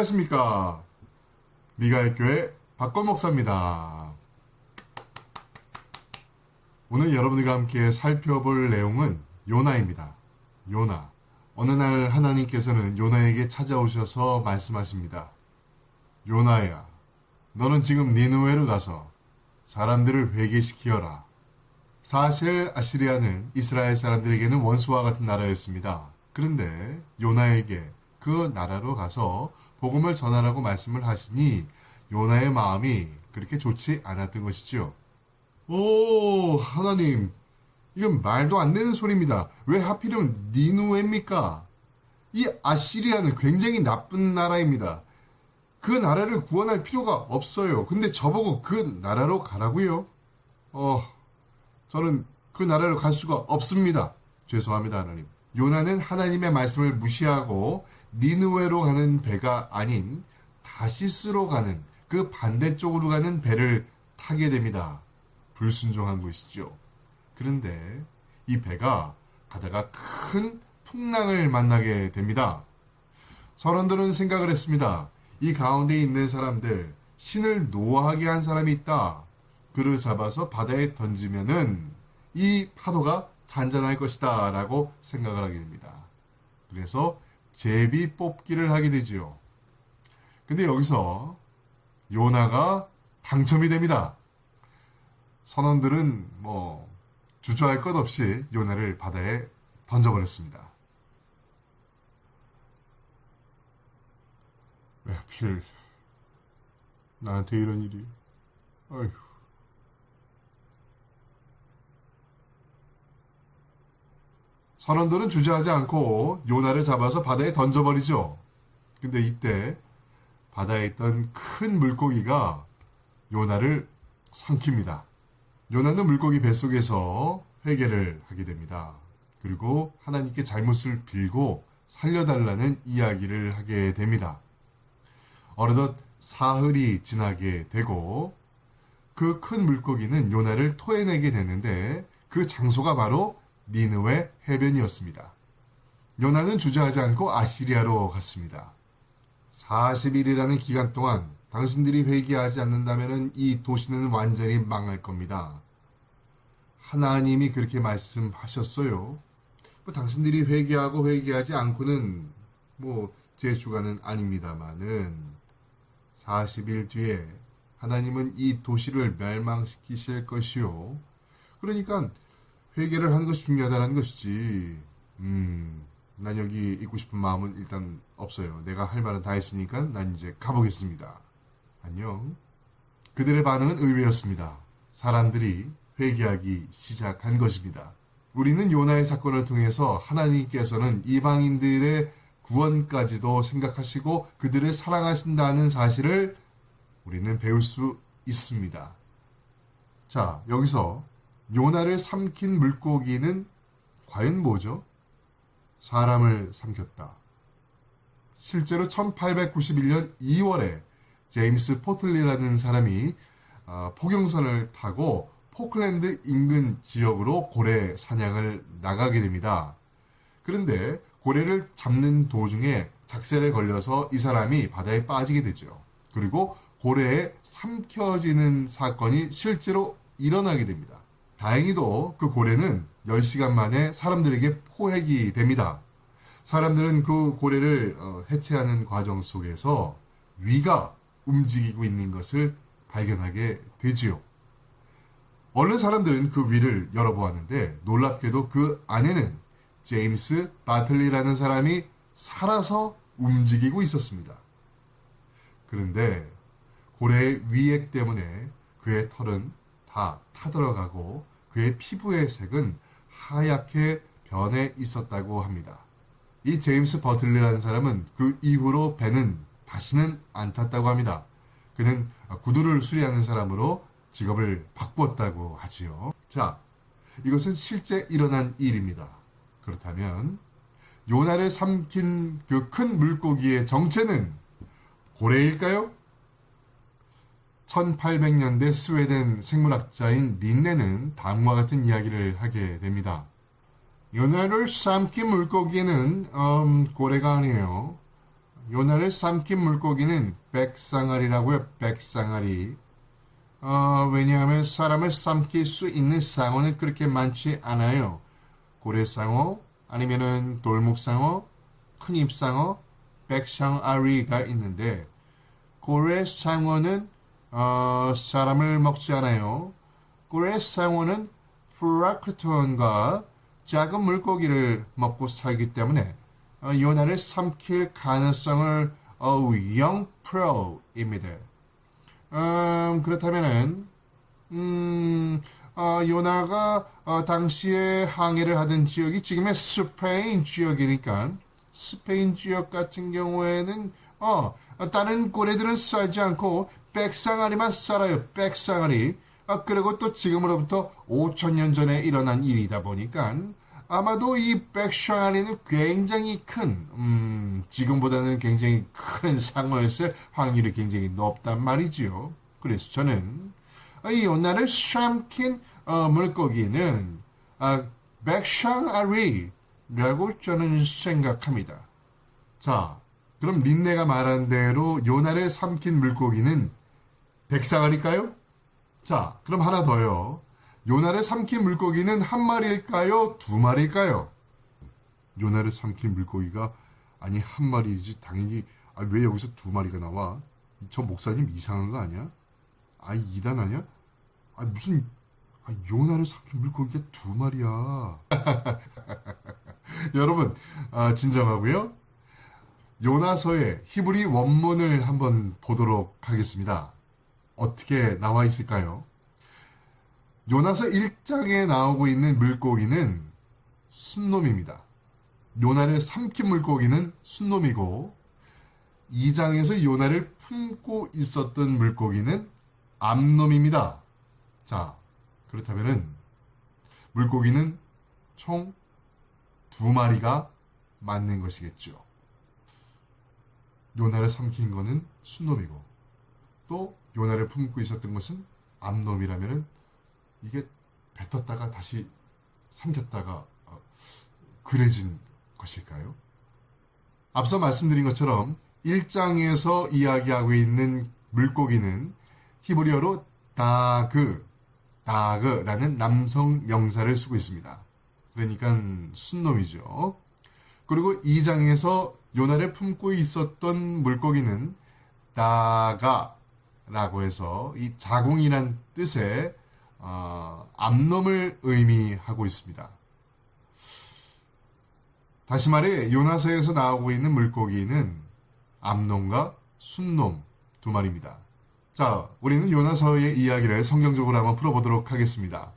안녕하십니까. 미가의 교회 박권 목사입니다. 오늘 여러분들과 함께 살펴볼 내용은 요나입니다. 요나. 어느 날 하나님께서는 요나에게 찾아오셔서 말씀하십니다. 요나야, 너는 지금 니느웨로 가서 사람들을 회개시키어라. 사실 아시리아는 이스라엘 사람들에게는 원수와 같은 나라였습니다. 그런데 요나에게 그 나라로 가서 복음을 전하라고 말씀을 하시니 요나의 마음이 그렇게 좋지 않았던 것이죠. 오, 하나님, 이건 말도 안 되는 소리입니다. 왜 하필이면 니느웨입니까? 이 아시리아는 굉장히 나쁜 나라입니다. 그 나라를 구원할 필요가 없어요. 근데 저보고 그 나라로 가라고요? 저는 그 나라로 갈 수가 없습니다. 죄송합니다, 하나님. 요나는 하나님의 말씀을 무시하고 니느웨로 가는 배가 아닌 다시스로 가는 그 반대쪽으로 가는 배를 타게 됩니다. 불순종한 것이죠. 그런데 이 배가 가다가 큰 풍랑을 만나게 됩니다. 선원들은 생각을 했습니다. 이 가운데 있는 사람들, 신을 노하게 한 사람이 있다. 그를 잡아서 바다에 던지면은 이 파도가 잔잔할 것이다 라고 생각을 하게 됩니다. 그래서 제비 뽑기를 하게 되지요. 근데 여기서 요나가 당첨이 됩니다. 선원들은 주저할 것 없이 요나를 바다에 던져버렸습니다. 왜 하필 나한테 이런 일이. 어휴. 선원들은 주저하지 않고 요나를 잡아서 바다에 던져버리죠. 근데 이때 바다에 있던 큰 물고기가 요나를 삼킵니다. 요나는 물고기 뱃속에서 회개를 하게 됩니다. 그리고 하나님께 잘못을 빌고 살려달라는 이야기를 하게 됩니다. 어느덧 사흘이 지나게 되고 그 큰 물고기는 요나를 토해내게 되는데 그 장소가 바로 니느웨 해변이었습니다. 요나는 주저하지 않고 아시리아로 갔습니다. 40일이라는 기간 동안 당신들이 회개하지 않는다면 이 도시는 완전히 망할 겁니다. 하나님이 그렇게 말씀하셨어요. 당신들이 회개하고 회개하지 않고는 제 주관은 아닙니다만은 40일 뒤에 하나님은 이 도시를 멸망시키실 것이요. 그러니까 회개를 하는 것이 중요하다는 것이지. 난 여기 있고 싶은 마음은 일단 없어요. 내가 할 말은 다 했으니까 난 이제 가보겠습니다. 안녕. 그들의 반응은 의외였습니다. 사람들이 회개하기 시작한 것입니다. 우리는 요나의 사건을 통해서 하나님께서는 이방인들의 구원까지도 생각하시고 그들을 사랑하신다는 사실을 우리는 배울 수 있습니다. 자, 여기서 요나를 삼킨 물고기는 과연 뭐죠? 사람을 삼켰다. 실제로 1891년 2월에 제임스 포틀리라는 사람이 포경선을 타고 포클랜드 인근 지역으로 고래 사냥을 나가게 됩니다. 그런데 고래를 잡는 도중에 작살에 걸려서 이 사람이 바다에 빠지게 되죠. 그리고 고래에 삼켜지는 사건이 실제로 일어나게 됩니다. 다행히도 그 고래는 10시간 만에 사람들에게 포획이 됩니다. 사람들은 그 고래를 해체하는 과정 속에서 위가 움직이고 있는 것을 발견하게 되지요. 얼른 사람들은 그 위를 열어보았는데 놀랍게도 그 안에는 제임스 바틀리라는 사람이 살아서 움직이고 있었습니다. 그런데 고래의 위액 때문에 그의 털은 다 타들어가고 그의 피부의 색은 하얗게 변해 있었다고 합니다. 이 제임스 버틀리라는 사람은 그 이후로 배는 다시는 안 탔다고 합니다. 그는 구두를 수리하는 사람으로 직업을 바꾸었다고 하지요. 자, 이것은 실제 일어난 일입니다. 그렇다면 요나를 삼킨 그 큰 물고기의 정체는 고래일까요? 1800년대 스웨덴 생물학자인 린네는 다음과 같은 이야기를 하게 됩니다. 요나를 삼킨 물고기는 고래가 아니에요. 요나를 삼킨 물고기는 백상아리라고요. 백상아리. 왜냐하면 사람을 삼킬 수 있는 상어는 그렇게 많지 않아요. 고래상어, 아니면은 돌목상어, 큰입상어, 백상아리가 있는데 고래상어는 사람을 먹지 않아요. 고래상어는 플랑크톤과 작은 물고기를 먹고 살기 때문에 요나를 삼킬 가능성을 0%입니다. 그렇다면은 요나가 당시에 항해를 하던 지역이 지금의 스페인 지역이니까 스페인 지역 같은 경우에는 다른 고래들은 살지 않고 백상아리만 살아요. 백상아리. 그리고 또 지금으로부터 5,000년 전에 일어난 일이다 보니까 아마도 이 백상아리는 굉장히 큰, 지금보다는 굉장히 큰 상어였을 확률이 굉장히 높단 말이지요. 그래서 저는 이 요나를 삼킨 물고기는 백상아리라고 저는 생각합니다. 자, 그럼 린네가 말한 대로 요나를 삼킨 물고기는 백상아리일까요? 자, 그럼 하나 더요. 요나를 삼킨 물고기는 한 마리일까요? 두 마리일까요? 요나를 삼킨 물고기가 아니 한 마리이지 당연히 왜 여기서 두 마리가 나와? 저 목사님 이상한 거 아니야? 이단 아니야? 무슨 요나를 삼킨 물고기가 두 마리야. 여러분 진정하고요. 요나서의 히브리 원문을 한번 보도록 하겠습니다. 어떻게 나와 있을까요? 요나서 1장에 나오고 있는 물고기는 순놈입니다. 요나를 삼킨 물고기는 순놈이고 2장에서 요나를 품고 있었던 물고기는 암놈입니다. 자, 그렇다면은 물고기는 총 두 마리가 맞는 것이겠죠. 요나를 삼킨 거는 순놈이고 또 요나를 품고 있었던 것은 암놈이라면은 이게 뱉었다가 다시 삼켰다가 그래진 것일까요? 앞서 말씀드린 것처럼 1장에서 이야기하고 있는 물고기는 히브리어로 다그라는 남성 명사를 쓰고 있습니다. 그러니까 순놈이죠. 그리고 2장에서 요나를 품고 있었던 물고기는 다가라고 해서 이 자궁이란 뜻의 암놈을 의미하고 있습니다. 다시 말해 요나서에서 나오고 있는 물고기는 암놈과 순놈 두 마리입니다. 자, 우리는 요나서의 이야기를 성경적으로 한번 풀어보도록 하겠습니다.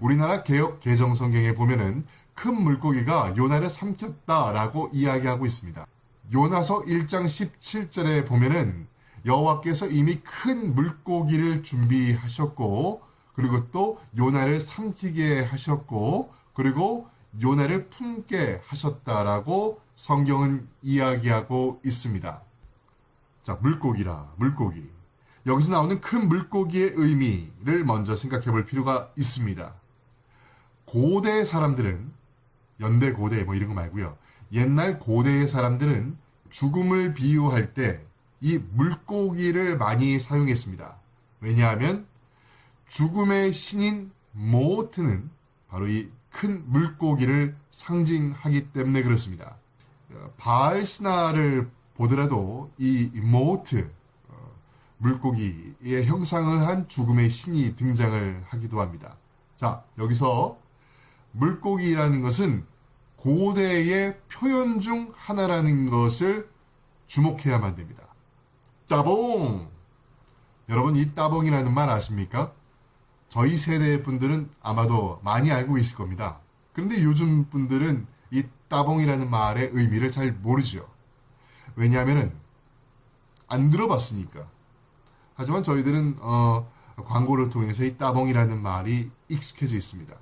우리나라 개역 개정 성경에 보면은 큰 물고기가 요나를 삼켰다라고 이야기하고 있습니다. 요나서 1장 17절에 보면은 여호와께서 이미 큰 물고기를 준비하셨고 그리고 또 요나를 삼키게 하셨고 그리고 요나를 품게 하셨다라고 성경은 이야기하고 있습니다. 자, 물고기라, 물고기. 여기서 나오는 큰 물고기의 의미를 먼저 생각해 볼 필요가 있습니다. 고대 사람들은, 연대 고대 뭐 이런 거 말고요. 옛날 고대의 사람들은 죽음을 비유할 때 이 물고기를 많이 사용했습니다. 왜냐하면 죽음의 신인 모트는 바로 이 큰 물고기를 상징하기 때문에 그렇습니다. 바알 신화를 보더라도 이 모트, 물고기의 형상을 한 죽음의 신이 등장을 하기도 합니다. 자, 여기서 물고기라는 것은 고대의 표현 중 하나라는 것을 주목해야만 됩니다. 따봉! 여러분 이 따봉이라는 말 아십니까? 저희 세대의 분들은 아마도 많이 알고 계실 겁니다. 그런데 요즘 분들은 이 따봉이라는 말의 의미를 잘 모르죠. 왜냐하면 안 들어봤으니까. 하지만 저희들은 광고를 통해서 이 따봉이라는 말이 익숙해져 있습니다.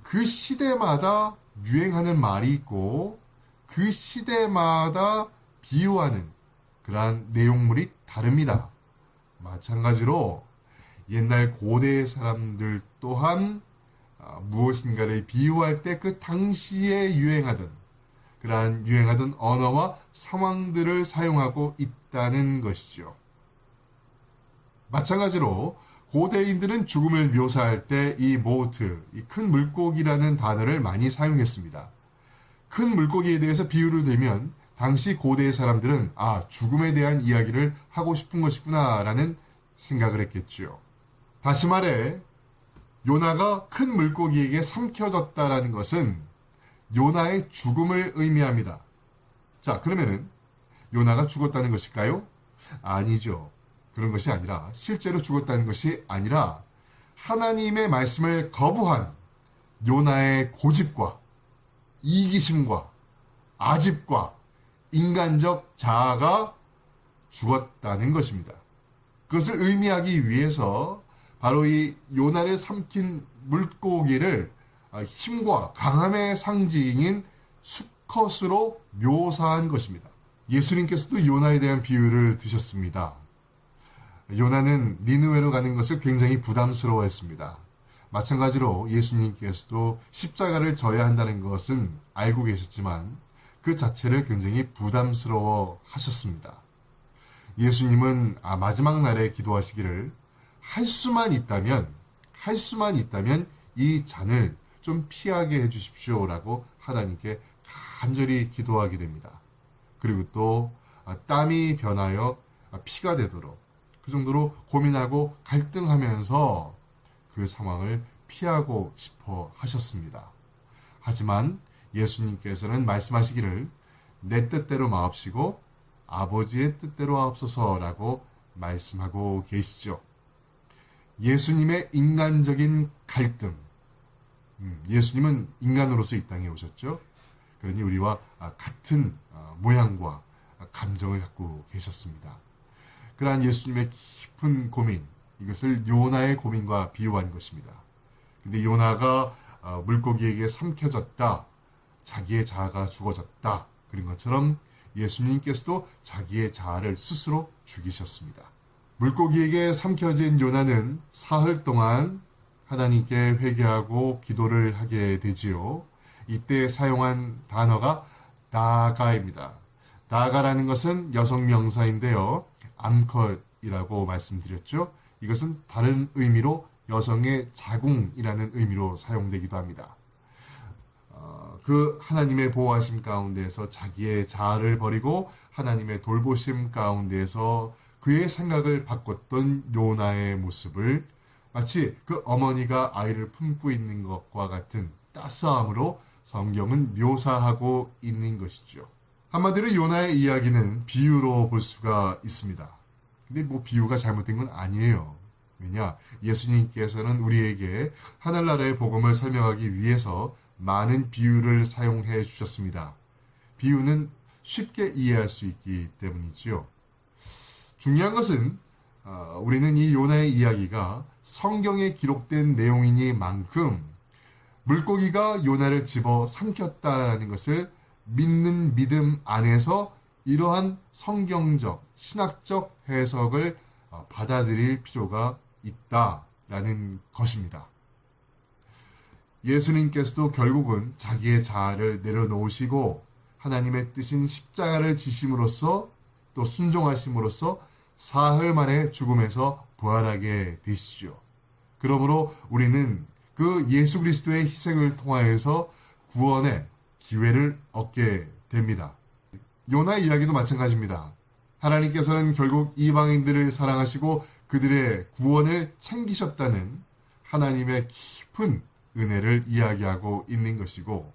그 시대마다 유행하는 말이 있고 그 시대마다 비유하는 그러한 내용물이 다릅니다. 마찬가지로 옛날 고대 사람들 또한 무엇인가를 비유할 때 그 당시에 유행하던 그러한 유행하던 언어와 상황들을 사용하고 있다는 것이죠. 마찬가지로 고대인들은 죽음을 묘사할 때 이 모트, 이 큰 물고기라는 단어를 많이 사용했습니다. 큰 물고기에 대해서 비유를 대면 당시 고대의 사람들은 죽음에 대한 이야기를 하고 싶은 것이구나 라는 생각을 했겠죠. 다시 말해 요나가 큰 물고기에게 삼켜졌다라는 것은 요나의 죽음을 의미합니다. 자, 그러면은 요나가 죽었다는 것일까요? 아니죠. 그런 것이 아니라 실제로 죽었다는 것이 아니라 하나님의 말씀을 거부한 요나의 고집과 이기심과 아집과 인간적 자아가 죽었다는 것입니다. 그것을 의미하기 위해서 바로 이 요나를 삼킨 물고기를 힘과 강함의 상징인 수컷으로 묘사한 것입니다. 예수님께서도 요나에 대한 비유를 드셨습니다. 요나는 니느웨로 가는 것을 굉장히 부담스러워했습니다. 마찬가지로 예수님께서도 십자가를 져야 한다는 것은 알고 계셨지만 그 자체를 굉장히 부담스러워 하셨습니다. 예수님은 마지막 날에 기도하시기를 할 수만 있다면 이 잔을 좀 피하게 해주십시오라고 하나님께 간절히 기도하게 됩니다. 그리고 또 땀이 변하여 피가 되도록 그 정도로 고민하고 갈등하면서 그 상황을 피하고 싶어 하셨습니다. 하지만 예수님께서는 말씀하시기를 내 뜻대로 마옵시고 아버지의 뜻대로 하옵소서라고 말씀하고 계시죠. 예수님의 인간적인 갈등. 예수님은 인간으로서 이 땅에 오셨죠. 그러니 우리와 같은 모양과 감정을 갖고 계셨습니다. 그러한 예수님의 깊은 고민, 이것을 요나의 고민과 비유한 것입니다. 근데 요나가 물고기에게 삼켜졌다, 자기의 자아가 죽어졌다, 그런 것처럼 예수님께서도 자기의 자아를 스스로 죽이셨습니다. 물고기에게 삼켜진 요나는 사흘 동안 하나님께 회개하고 기도를 하게 되지요. 이때 사용한 단어가 다가입니다. 다가라는 것은 여성 명사인데요. 암컷이라고 말씀드렸죠. 이것은 다른 의미로 여성의 자궁이라는 의미로 사용되기도 합니다. 그 하나님의 보호하심 가운데에서 자기의 자아를 버리고 하나님의 돌보심 가운데에서 그의 생각을 바꿨던 요나의 모습을 마치 그 어머니가 아이를 품고 있는 것과 같은 따스함으로 성경은 묘사하고 있는 것이죠. 한마디로 요나의 이야기는 비유로 볼 수가 있습니다. 근데 비유가 잘못된 건 아니에요. 왜냐? 예수님께서는 우리에게 하늘나라의 복음을 설명하기 위해서 많은 비유를 사용해 주셨습니다. 비유는 쉽게 이해할 수 있기 때문이지요. 중요한 것은 우리는 이 요나의 이야기가 성경에 기록된 내용이니만큼 물고기가 요나를 집어 삼켰다라는 것을 믿는 믿음 안에서 이러한 성경적, 신학적 해석을 받아들일 필요가 있다라는 것입니다. 예수님께서도 결국은 자기의 자아를 내려놓으시고 하나님의 뜻인 십자가를 지심으로써 또 순종하심으로써 사흘 만에 죽음에서 부활하게 되시죠. 그러므로 우리는 그 예수 그리스도의 희생을 통하여서 구원의 기회를 얻게 됩니다. 요나의 이야기도 마찬가지입니다. 하나님께서는 결국 이방인들을 사랑하시고 그들의 구원을 챙기셨다는 하나님의 깊은 은혜를 이야기하고 있는 것이고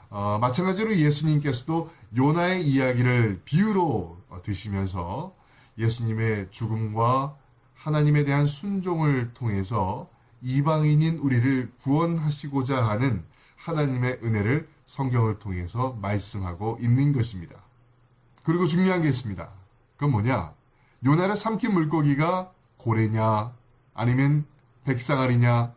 마찬가지로 예수님께서도 요나의 이야기를 비유로 드시면서 예수님의 죽음과 하나님에 대한 순종을 통해서 이방인인 우리를 구원하시고자 하는 하나님의 은혜를 성경을 통해서 말씀하고 있는 것입니다. 그리고 중요한 게 있습니다. 그건 뭐냐? 요나를 삼킨 물고기가 고래냐 아니면 백상아리냐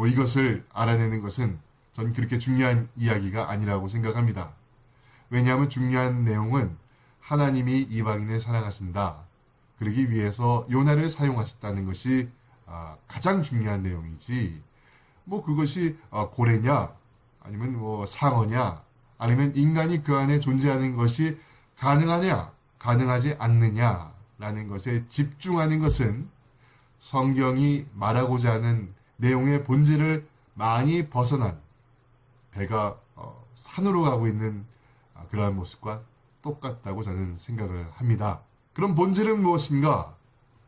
이것을 알아내는 것은 전 그렇게 중요한 이야기가 아니라고 생각합니다. 왜냐하면 중요한 내용은 하나님이 이방인을 사랑하신다. 그러기 위해서 요나를 사용하셨다는 것이 가장 중요한 내용이지 그것이 고래냐 아니면 상어냐 아니면 인간이 그 안에 존재하는 것이 가능하냐, 가능하지 않느냐라는 것에 집중하는 것은 성경이 말하고자 하는 내용의 본질을 많이 벗어난 배가 산으로 가고 있는 그러한 모습과 똑같다고 저는 생각을 합니다. 그럼 본질은 무엇인가?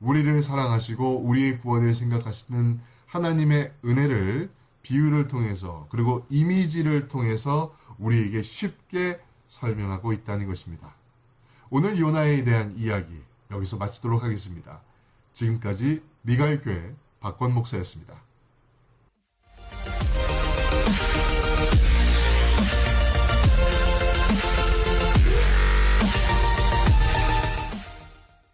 우리를 사랑하시고 우리의 구원을 생각하시는 하나님의 은혜를 비유를 통해서 그리고 이미지를 통해서 우리에게 쉽게 설명하고 있다는 것입니다. 오늘 요나에 대한 이야기 여기서 마치도록 하겠습니다. 지금까지 미갈교회 박권 목사였습니다.